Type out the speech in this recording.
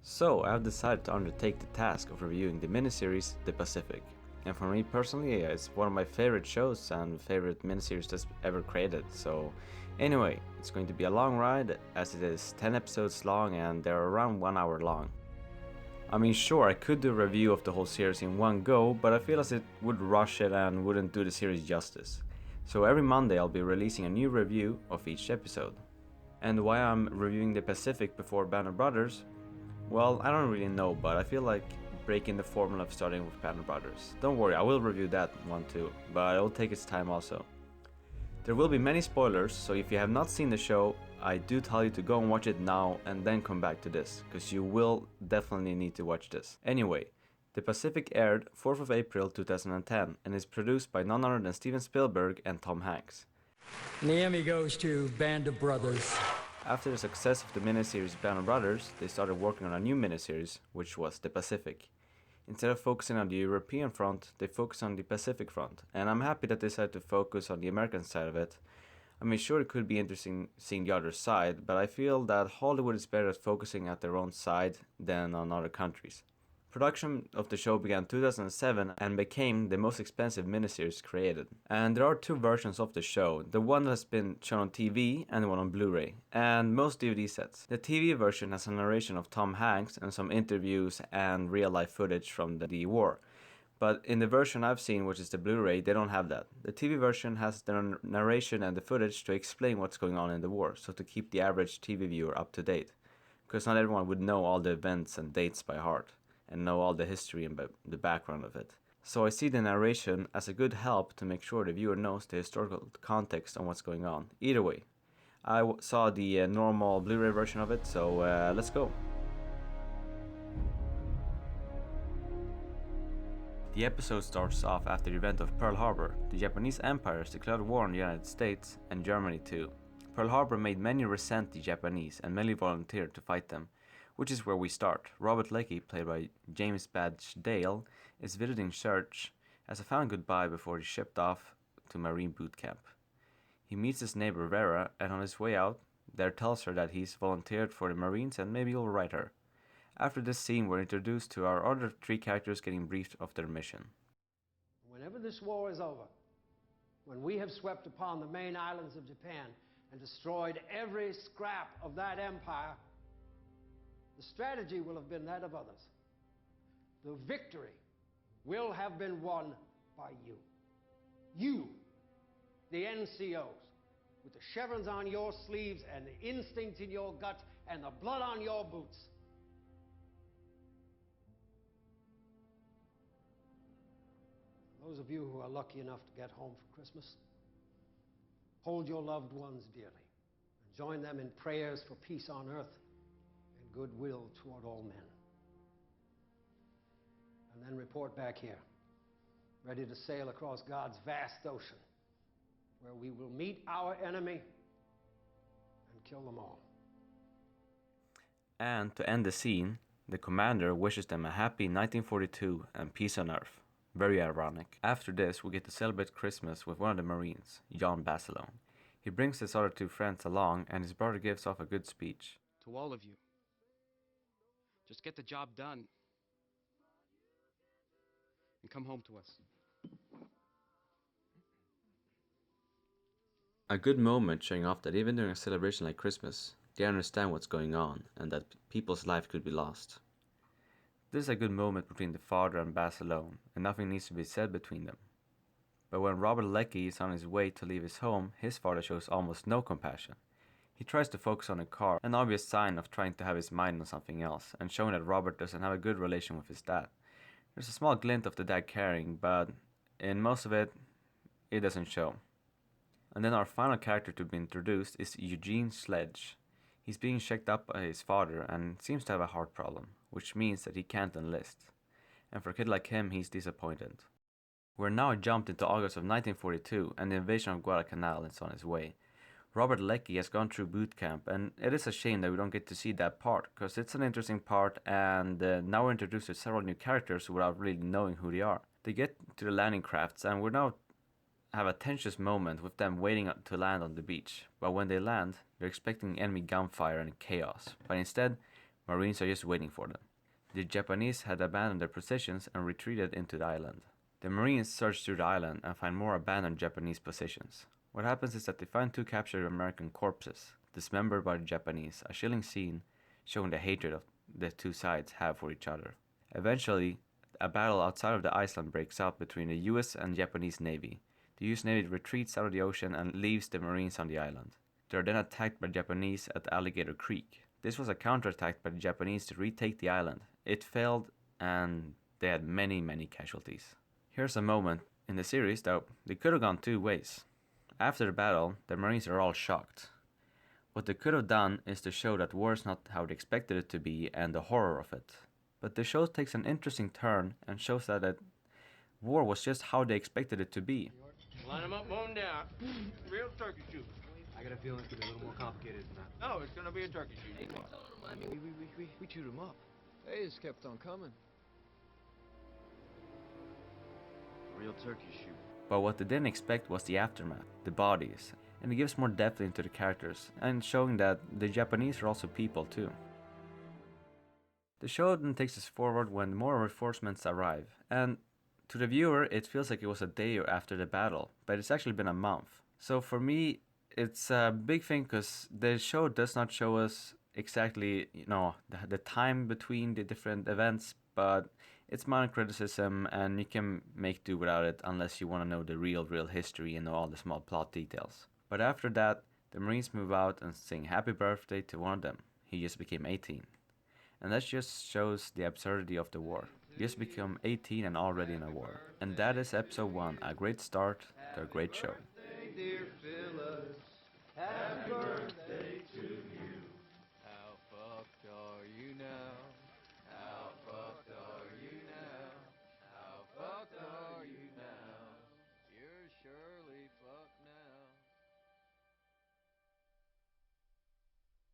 So, I have decided to undertake the task of reviewing the miniseries The Pacific. And for me personally, it's one of my favorite shows and favorite miniseries that's ever created. So, anyway, it's going to be a long ride as it is 10 episodes long and they're around 1 hour long. I mean, sure, I could do a review of the whole series in one go, but I feel as it would rush it and wouldn't do the series justice. So, every Monday I'll be releasing a new review of each episode. And why I'm reviewing The Pacific before Band of Brothers? Well, I don't really know, but I feel like breaking the formula of starting with Band of Brothers. Don't worry, I will review that one too, but it will take its time also. There will be many spoilers, so if you have not seen the show, I do tell you to go and watch it now and then come back to this, because you will definitely need to watch this. Anyway, The Pacific aired 4th of April 2010 and is produced by none other than Steven Spielberg and Tom Hanks. And the Emmy goes to Band of Brothers. After the success of the miniseries Band of Brothers, they started working on a new miniseries, which was The Pacific. Instead of focusing on the European front, they focused on the Pacific front, and I'm happy that they decided to focus on the American side of it. I mean, sure, it could be interesting seeing the other side, but I feel that Hollywood is better at focusing at their own side than on other countries. Production of the show began in 2007 and became the most expensive miniseries created. And there are two versions of the show, the one that has been shown on TV and the one on Blu-ray, and most DVD sets. The TV version has a narration of Tom Hanks and some interviews and real-life footage from the war. But in the version I've seen, which is the Blu-ray, they don't have that. The TV version has the narration and the footage to explain what's going on in the war, so to keep the average TV viewer up to date. Because not everyone would know all the events and dates by heart and know all the history and the background of it. So I see the narration as a good help to make sure the viewer knows the historical context on what's going on. Either way, I saw the normal Blu-ray version of it, so let's go. The episode starts off after the event of Pearl Harbor. The Japanese Empire has declared war on the United States and Germany too. Pearl Harbor made many resent the Japanese and many volunteered to fight them. Which is where we start. Robert Leckie, played by James Badge Dale, is visiting church as a final goodbye before he's shipped off to Marine boot camp. He meets his neighbor Vera, and on his way out, there tells her that he's volunteered for the Marines and maybe he'll write her. After this scene, we're introduced to our other three characters getting briefed of their mission. Whenever this war is over, when we have swept upon the main islands of Japan and destroyed every scrap of that empire, the strategy will have been that of others. The victory will have been won by you. You, the NCOs, with the chevrons on your sleeves and the instinct in your gut and the blood on your boots. Those of you who are lucky enough to get home for Christmas, hold your loved ones dearly and join them in prayers for peace on earth goodwill toward all men. And then report back here, ready to sail across God's vast ocean, where we will meet our enemy and kill them all. And to end the scene, the commander wishes them a happy 1942 and peace on earth. Very ironic. After this, we get to celebrate Christmas with one of the Marines, John Basilone. He brings his other two friends along, and his brother gives off a good speech. To all of you, just get the job done and come home to us. A good moment showing off that even during a celebration like Christmas, they understand what's going on and that people's life could be lost. This is a good moment between the father and Basilone, and nothing needs to be said between them. But when Robert Leckie is on his way to leave his home, his father shows almost no compassion. He tries to focus on the car, an obvious sign of trying to have his mind on something else, and showing that Robert doesn't have a good relation with his dad. There's a small glint of the dad caring, but in most of it, it doesn't show. And then our final character to be introduced is Eugene Sledge. He's being checked up by his father and seems to have a heart problem, which means that he can't enlist. And for a kid like him, he's disappointed. We're now jumped into August of 1942, and the invasion of Guadalcanal is on its way. Robert Leckie has gone through boot camp, and it is a shame that we don't get to see that part, because it's an interesting part, and now we're introduced to several new characters without really knowing who they are. They get to the landing crafts, and we now have a tensious moment with them waiting to land on the beach. But when they land, they're expecting enemy gunfire and chaos. But instead, Marines are just waiting for them. The Japanese had abandoned their positions and retreated into the island. The Marines search through the island and find more abandoned Japanese positions. What happens is that they find 2 captured American corpses, dismembered by the Japanese, a chilling scene showing the hatred of the 2 sides have for each other. Eventually, a battle outside of the island breaks out between the US and Japanese Navy. The US Navy retreats out of the ocean and leaves the Marines on the island. They are then attacked by Japanese at Alligator Creek. This was a counterattack by the Japanese to retake the island. It failed and they had many casualties. Here's a moment in the series that they could have gone 2 ways. After the battle, the Marines are all shocked. What they could have done is to show that war is not how they expected it to be and the horror of it. But the show takes an interesting turn and shows that war was just how they expected it to be. Line them up, mow them down. Real turkey shoot. I got a feeling it's gonna be a little more complicated than that. No, it's gonna be a turkey shoot. We chewed him up. They just kept on coming. Real turkey shoot. But what they didn't expect was the aftermath, the bodies, and it gives more depth into the characters, and showing that the Japanese are also people too. The show then takes us forward when more reinforcements arrive, and to the viewer it feels like it was a day after the battle, but it's actually been a month. So for me, it's a big thing because the show does not show us exactly, the time between the different events, but it's minor criticism and you can make do without it unless you want to know the real history and know all the small plot details. But after that, the Marines move out and sing happy birthday to one of them. He just became 18. And that just shows the absurdity of the war. You just become 18 and already in a war. And that is episode 1, a great start to a great show.